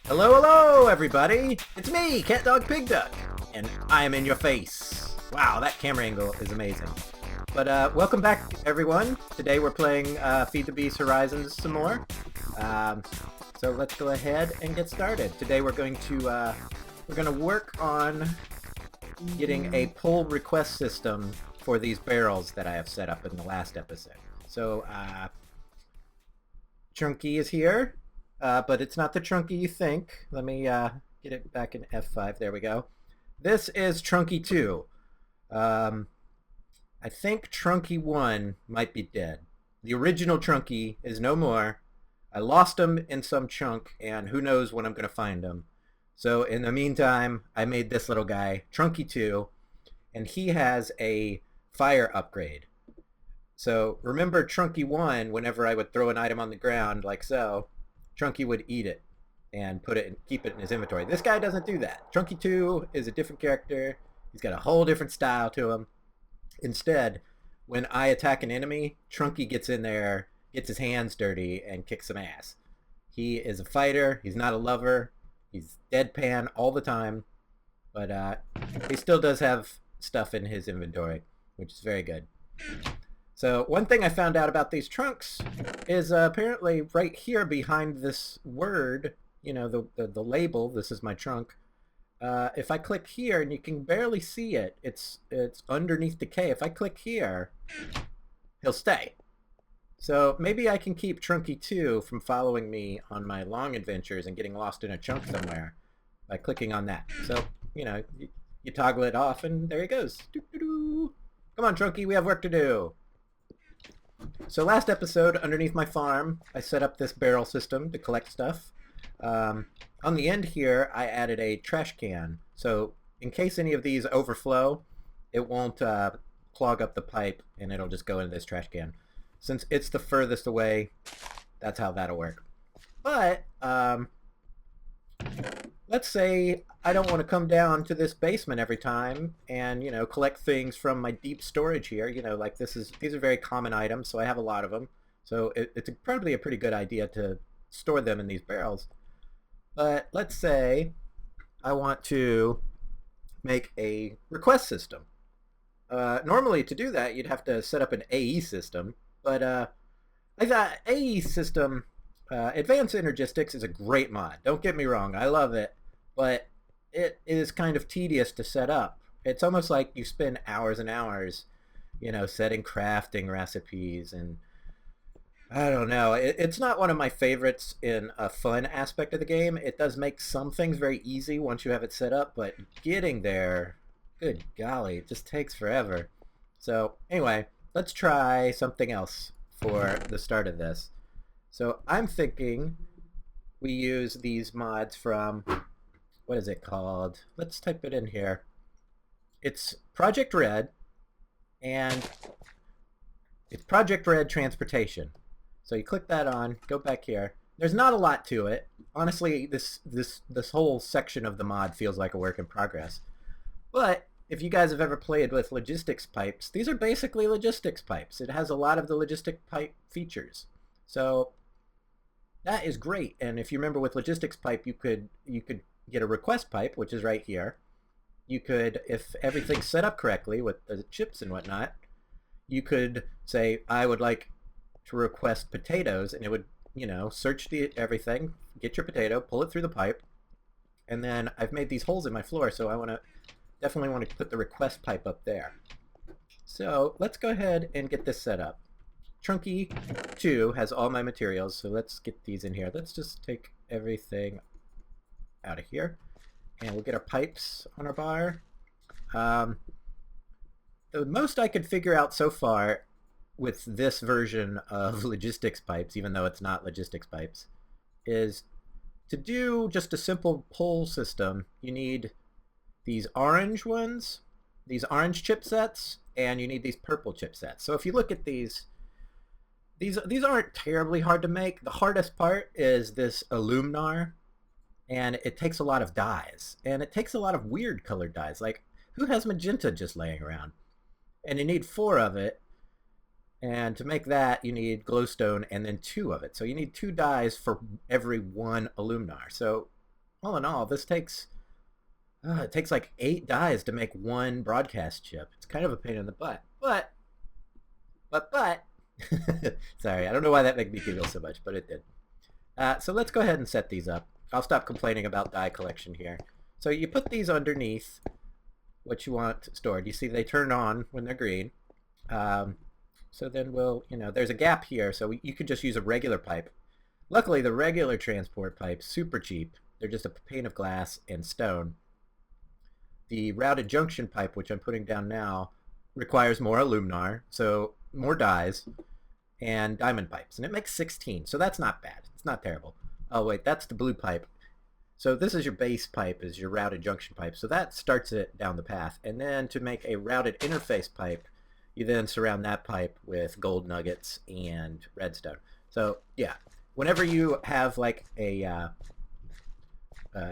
Hello, hello, everybody! It's me, Cat Dog Pig Duck, and I am in your face. Wow, that camera angle is amazing. But welcome back, everyone. Today we're playing Feed the Beast Horizons some more. So let's go ahead and get started. Today we're going to work on getting a pull request system for these barrels that I have set up in the last episode. So Trunky is here. But it's not the Trunky you think. Let me get it back in F5. There we go. This is Trunky 2. I think Trunky 1 might be dead. The original Trunky is no more. I lost him in some chunk, and who knows when I'm going to find him. So in the meantime, I made this little guy, Trunky 2, and he has a fire upgrade. So remember Trunky 1, whenever I would throw an item on the ground like so, Trunky would eat it and keep it in his inventory. This guy doesn't do that. Trunky 2 is a different character. He's got a whole different style to him. Instead, when I attack an enemy, Trunky gets in there, gets his hands dirty, and kicks some ass. He is a fighter. He's not a lover. He's deadpan all the time. But he still does have stuff in his inventory, which is very good. So one thing I found out about these trunks is apparently right here behind this word, you know, the label, this is my trunk, if I click here, and you can barely see it, it's underneath the K. If I click here, he'll stay. So maybe I can keep Trunky 2 from following me on my long adventures and getting lost in a chunk somewhere by clicking on that. So, you know, you toggle it off and there he goes. Doo-doo-doo. Come on, Trunky, we have work to do. So last episode, underneath my farm, I set up this barrel system to collect stuff. On the end here, I added a trash can. So in case any of these overflow, it won't clog up the pipe and it'll just go into this trash can. Since it's the furthest away, that's how that'll work. But let's say I don't want to come down to this basement every time and, you know, collect things from my deep storage here. You know, like these are very common items, so I have a lot of them. So it's probably a pretty good idea to store them in these barrels. But let's say I want to make a request system. Normally to do that, you'd have to set up an AE system. But I thought AE system, Advanced Energistics is a great mod. Don't get me wrong, I love it. But it is kind of tedious to set up. It's almost like you spend hours and hours, you know, setting crafting recipes, and I don't know. It's not one of my favorites in a fun aspect of the game. It does make some things very easy once you have it set up, but getting there, good golly, it just takes forever. So anyway, let's try something else for the start of this. So I'm thinking we use these mods from, what is it called? Let's type it in here. It's ProjectRed, and it's ProjectRed Transportation. So you click that on, go back here. There's not a lot to it. Honestly, this whole section of the mod feels like a work in progress. But if you guys have ever played with logistics pipes, these are basically logistics pipes. It has a lot of the logistic pipe features. So that is great. And if you remember with logistics pipe, you could get a request pipe, which is right here. You could, if everything's set up correctly with the chips and whatnot, you could say, I would like to request potatoes, and it would, you know, search everything, get your potato, pull it through the pipe, and then I've made these holes in my floor, so I definitely want to put the request pipe up there. So let's go ahead and get this set up. Trunky 2 has all my materials, so let's get these in here. Let's just take everything out of here, and we'll get our pipes on our bar. The most I could figure out so far with this version of logistics pipes, even though it's not logistics pipes, is to do just a simple pull system. You need these orange ones, these orange chipsets, and you need these purple chipsets. So if you look at these aren't terribly hard to make. The hardest part is this aluminar, and it takes a lot of dyes, and it takes a lot of weird colored dyes. Like, who has magenta just laying around? And you need 4 of it, and to make that you need glowstone and then 2 of it. So you need 2 dyes for every 1 aluminar. So all in all, this takes it takes like 8 dies to make one broadcast chip. It's kind of a pain in the butt. But sorry, I don't know why that made me giggle so much, but it did. So let's go ahead and set these up. I'll stop complaining about die collection here. So you put these underneath what you want stored. You see they turn on when they're green. So then we'll, there's a gap here, so you could just use a regular pipe. Luckily, the regular transport pipe's super cheap. They're just a pane of glass and stone. The routed junction pipe, which I'm putting down now, requires more aluminar, so more dies, and diamond pipes. And it makes 16, so that's not bad. It's not terrible. Oh, wait, that's the blue pipe. So this is your base pipe, is your routed junction pipe. So that starts it down the path. And then to make a routed interface pipe, you then surround that pipe with gold nuggets and redstone. So yeah, whenever you have like an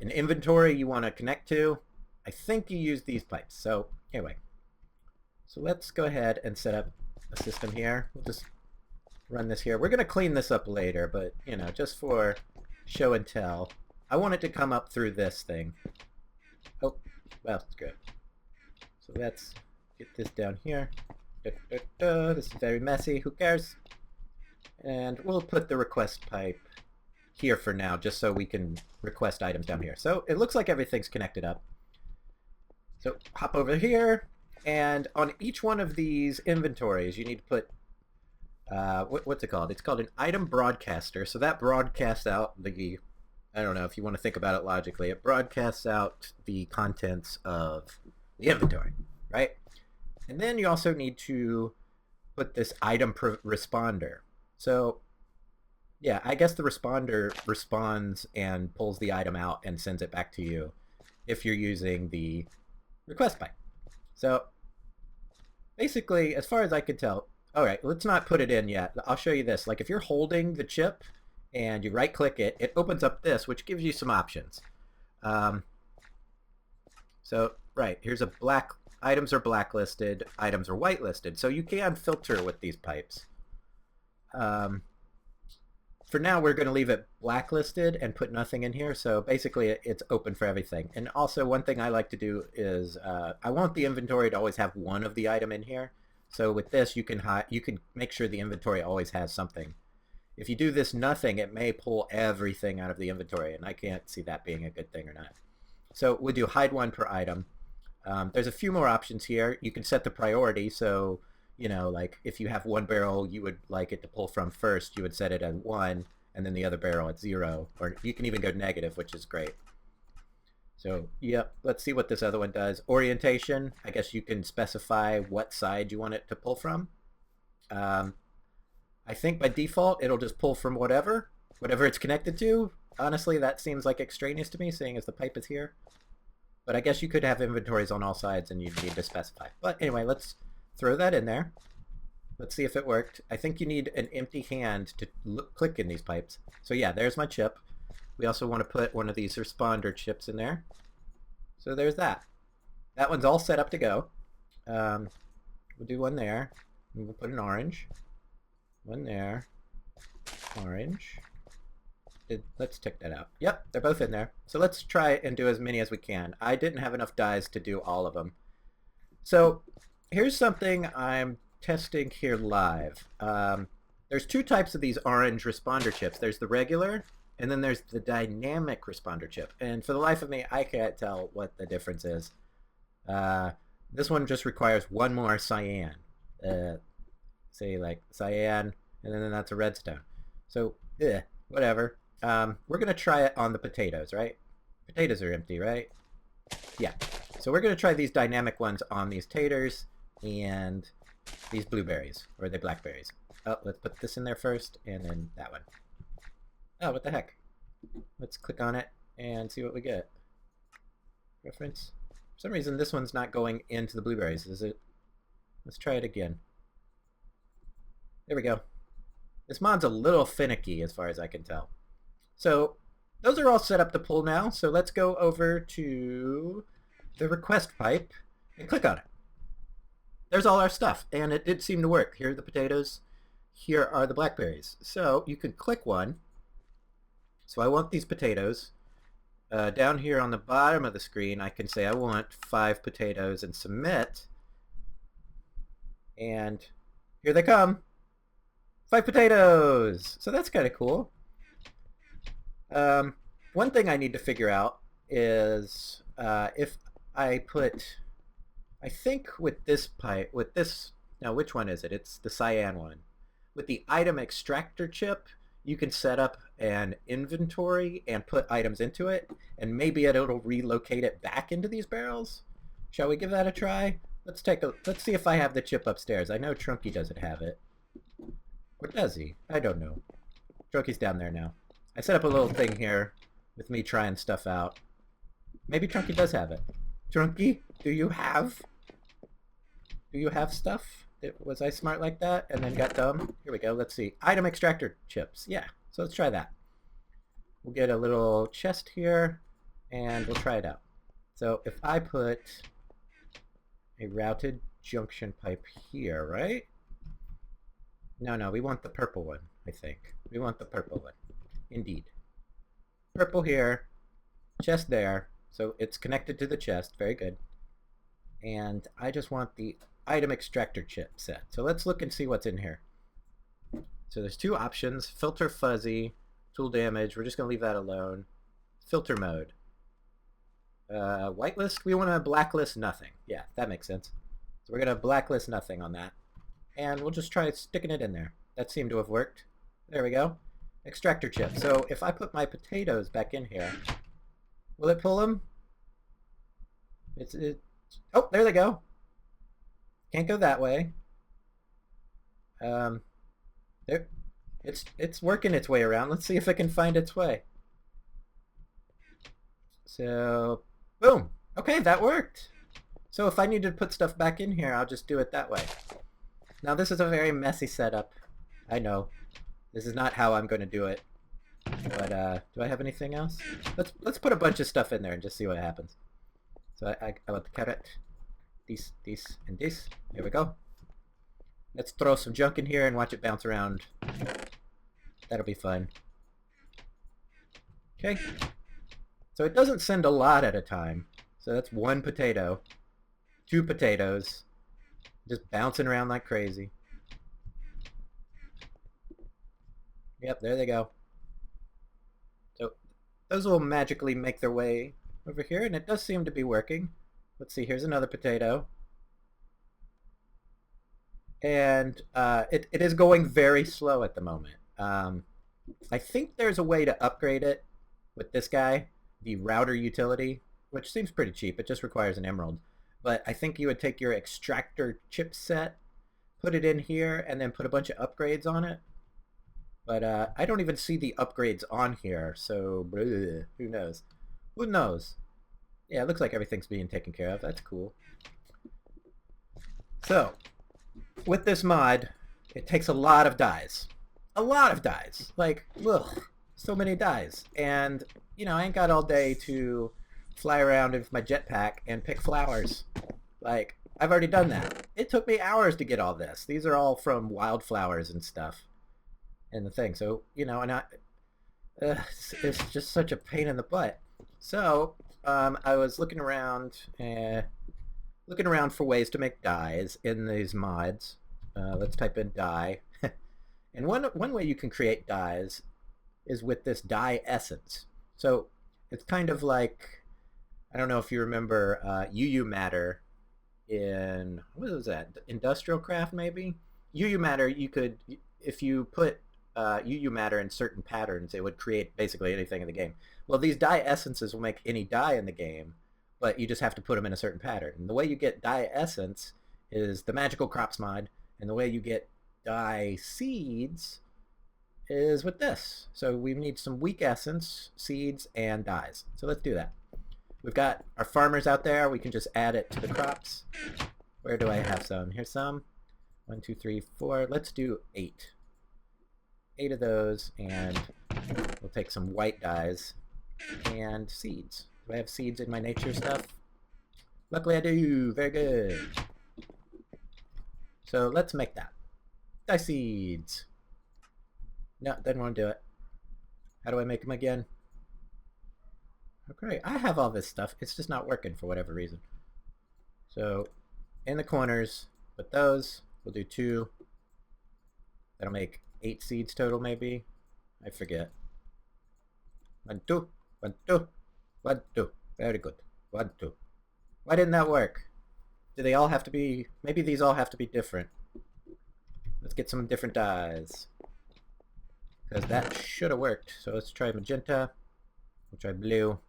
inventory you want to connect to, I think you use these pipes. So anyway, so let's go ahead and set up a system here. We'll just run this here. We're going to clean this up later, but just for show and tell, I want it to come up through this thing. Oh, well, it's good. So let's get this down here. This is very messy. Who cares? And we'll put the request pipe here for now, just so we can request items down here. So it looks like everything's connected up. So hop over here, and on each one of these inventories, you need to put what's it called? It's called an item broadcaster. So that broadcasts out the, I don't know if you want to think about it logically, it broadcasts out the contents of the inventory, right? And then you also need to put this item responder. So yeah, I guess the responder responds and pulls the item out and sends it back to you if you're using the request pipe. So basically, as far as I could tell, all right, let's not put it in yet. I'll show you this. Like if you're holding the chip and you right click it, it opens up this, which gives you some options. So right, here's a black, items are blacklisted, items are whitelisted. So you can filter with these pipes. For now, we're going to leave it blacklisted and put nothing in here. So basically, it's open for everything. And also, one thing I like to do is I want the inventory to always have one of the item in here. So with this, you can make sure the inventory always has something. If you do this nothing, it may pull everything out of the inventory, and I can't see that being a good thing or not. So we'll do hide one per item. There's a few more options here. You can set the priority. So like if you have one barrel you would like it to pull from first, you would set it at 1, and then the other barrel at 0. Or you can even go negative, which is great. So, yep, let's see what this other one does. Orientation, I guess you can specify what side you want it to pull from. I think by default it'll just pull from whatever it's connected to. Honestly, that seems like extraneous to me, seeing as the pipe is here. But I guess you could have inventories on all sides and you'd need to specify. But anyway, let's throw that in there. Let's see if it worked. I think you need an empty hand to click in these pipes. So yeah, there's my chip. We also want to put one of these responder chips in there. So there's that. That one's all set up to go. We'll do one there. And we'll put an orange. One there. Orange. Let's check that out. Yep, they're both in there. So let's try and do as many as we can. I didn't have enough dies to do all of them. So here's something I'm testing here live. There's two types of these orange responder chips. There's the regular, and then there's the dynamic responder chip. And for the life of me, I can't tell what the difference is. This one just requires one more cyan. Say like cyan, and then that's a redstone. So, whatever. We're going to try it on the potatoes, right? Potatoes are empty, right? Yeah. So we're going to try these dynamic ones on these taters and these blueberries, or are they blackberries? Oh, let's put this in there first, and then that one. Oh, what the heck? Let's click on it and see what we get. Reference. For some reason, this one's not going into the blueberries, is it? Let's try it again. There we go. This mod's a little finicky as far as I can tell. So those are all set up to pull now. So let's go over to the request pipe and click on it. There's all our stuff, and it did seem to work. Here are the potatoes. Here are the blackberries. So you can click one. So I want these potatoes. down here on the bottom of the screen, I can say I want 5 potatoes and submit. And here they come. 5 potatoes! So that's kind of cool. One thing I need to figure out is if I put, I think with this pipe, now which one is it? It's the cyan one. With the item extractor chip, you can set up an inventory and put items into it, and maybe it'll relocate it back into these barrels. Shall we give that a try? Let's see if I have the chip upstairs. I know Trunky doesn't have it. Or does he? I don't know. Trunky's down there now. I set up a little thing here with me trying stuff out. Maybe Trunky does have it. Trunky, do you have stuff? Was I smart like that and then got dumb? Here we go. Let's see. Item extractor chips. Yeah. So let's try that. We'll get a little chest here and we'll try it out. So if I put a routed junction pipe here, right? No, we want the purple one, I think. We want the purple one. Indeed. Purple here, chest there, so it's connected to the chest. Very good. And I just want the item extractor chip set. So let's look and see what's in here. So there's 2 options: filter fuzzy, tool damage. We're just going to leave that alone. Filter mode. Whitelist, we want to blacklist nothing. Yeah, that makes sense. So we're going to blacklist nothing on that. And we'll just try sticking it in there. That seemed to have worked. There we go. Extractor chip. So if I put my potatoes back in here, will it pull them? Oh, there they go. Can't go that way. There. It's working its way around. Let's see if it can find its way. So, boom. Okay, that worked. So if I need to put stuff back in here, I'll just do it that way. Now this is a very messy setup. I know. This is not how I'm going to do it. But do I have anything else? Let's put a bunch of stuff in there and just see what happens. So I want the carrot. This, and this. There we go. Let's throw some junk in here and watch it bounce around. That'll be fun. Okay. So it doesn't send a lot at a time. So that's 1 potato. 2 potatoes. Just bouncing around like crazy. Yep, there they go. So those will magically make their way over here, and it does seem to be working. Let's see, here's another potato. And it is going very slow at the moment. I think there's a way to upgrade it with this guy, the router utility, which seems pretty cheap. It just requires an emerald. But I think you would take your extractor chipset, put it in here, and then put a bunch of upgrades on it. But I don't even see the upgrades on here, so bleh, who knows? Who knows? Yeah, it looks like everything's being taken care of. That's cool. So, with this mod, it takes a lot of dyes. A lot of dyes. Like, ugh, so many dyes. And, you know, I ain't got all day to fly around with my jetpack and pick flowers. Like, I've already done that. It took me hours to get all this. These are all from wildflowers and stuff. And the thing. So, you know, and it's just such a pain in the butt. So, I was looking around for ways to make dyes in these mods. Let's type in dye. And one way you can create dyes is with this dye essence. So it's kind of like, I don't know if you remember UU matter in, what was that? Industrial craft maybe? UU matter, you could, if you put UU matter in certain patterns, it would create basically anything in the game. Well, these dye essences will make any dye in the game, but you just have to put them in a certain pattern. And the way you get dye essence is the magical crops mod, and the way you get dye seeds is with this. So we need some weak essence, seeds, and dyes. So let's do that. We've got our farmers out there. We can just add it to the crops. Where do I have some? Here's some. 1, 2, 3, 4. Let's do 8. 8 of those, and we'll take some white dyes and seeds. Do I have seeds in my nature stuff? Luckily I do. Very good. So let's make that. Dye seeds. No, didn't want to do it. How do I make them again? Okay, I have all this stuff. It's just not working for whatever reason. So, in the corners, with those, we'll do 2. That'll make 8 seeds total, maybe. I forget. 1, 2, 1, 2, 1, 2. Very good. 1, 2. Why didn't that work? Do they all have to be... Maybe these all have to be different. Let's get some different dyes. Because that should have worked. So let's try magenta. We'll try blue.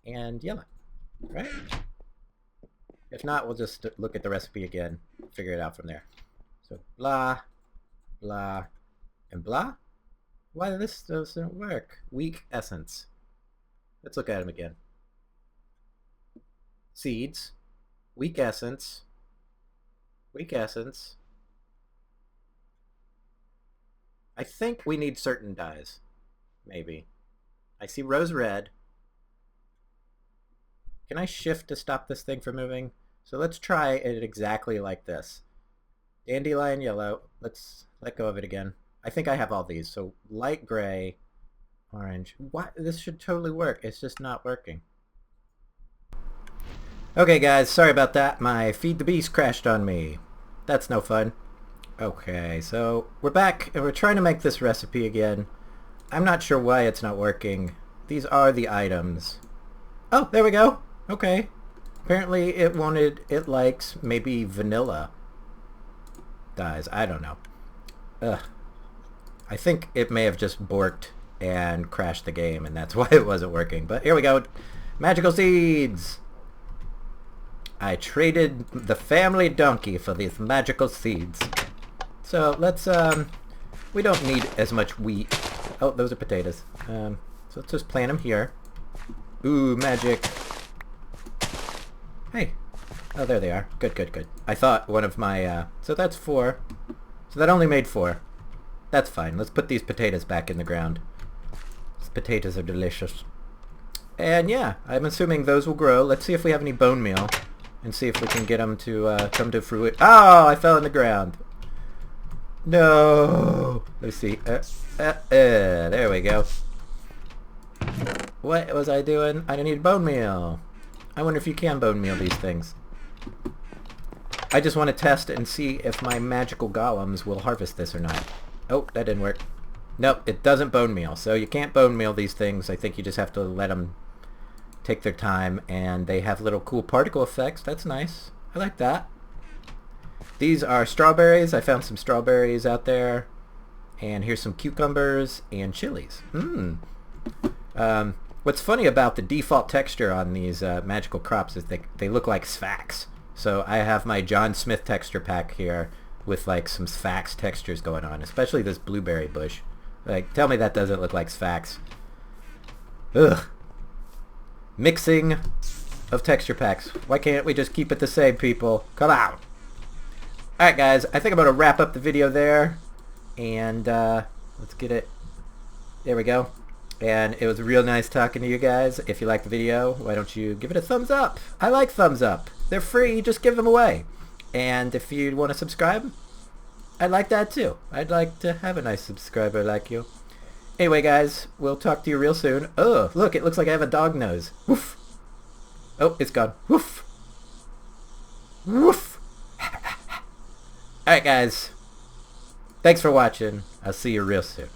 And yellow. Right? If not, we'll just look at the recipe again. Figure it out from there. So blah, blah, and blah. Why this doesn't work? Weak essence. Let's look at them again. Seeds. Weak essence. Weak essence. I think we need certain dyes. Maybe. I see rose red. Can I shift to stop this thing from moving? So let's try it exactly like this. Dandelion yellow. Let's let go of it again. I think I have all these. So light gray, orange. What? This should totally work. It's just not working. Okay guys, sorry about that. My Feed the Beast crashed on me. That's no fun. Okay, so we're back and we're trying to make this recipe again. I'm not sure why it's not working. These are the items. Oh, there we go. Okay. Apparently it likes maybe vanilla dyes. I don't know. Ugh. I think it may have just borked and crashed the game and that's why it wasn't working. But here we go. Magical seeds! I traded the family donkey for these magical seeds. So let's, we don't need as much wheat. Oh, those are potatoes. So let's just plant them here. Ooh, magic. Hey. Oh, there they are. Good, good, good. I thought one of my, so that's 4. So that only made 4. That's fine. Let's put these potatoes back in the ground. These potatoes are delicious. And yeah, I'm assuming those will grow. Let's see if we have any bone meal. And see if we can get them to come to fruit. Oh, I fell in the ground. No. Let's see. There we go. What was I doing? I need bone meal. I wonder if you can bone meal these things. I just want to test and see if my magical golems will harvest this or not. Oh, that didn't work. Nope, it doesn't bone meal. So you can't bone meal these things. I think you just have to let them take their time, and they have little cool particle effects. That's nice. I like that. These are strawberries. I found some strawberries out there. And here's some cucumbers and chilies. What's funny about the default texture on these magical crops is they look like Sphax. So I have my John Smith texture pack here with like some Sphax textures going on, especially this blueberry bush. Like, tell me that doesn't look like Sphax. Ugh. Mixing of texture packs. Why can't we just keep it the same, people? Come on. Alright guys, I think I'm going to wrap up the video there. And let's get it. There we go. And it was real nice talking to you guys. If you liked the video, why don't you give it a thumbs up? I like thumbs up. They're free, just give them away. And if you want to subscribe, I'd like that too. I'd like to have a nice subscriber like you. Anyway guys, we'll talk to you real soon. Oh, look, it looks like I have a dog nose. Woof. Oh, it's gone. Woof. Woof. Alright guys, thanks for watching. I'll see you real soon.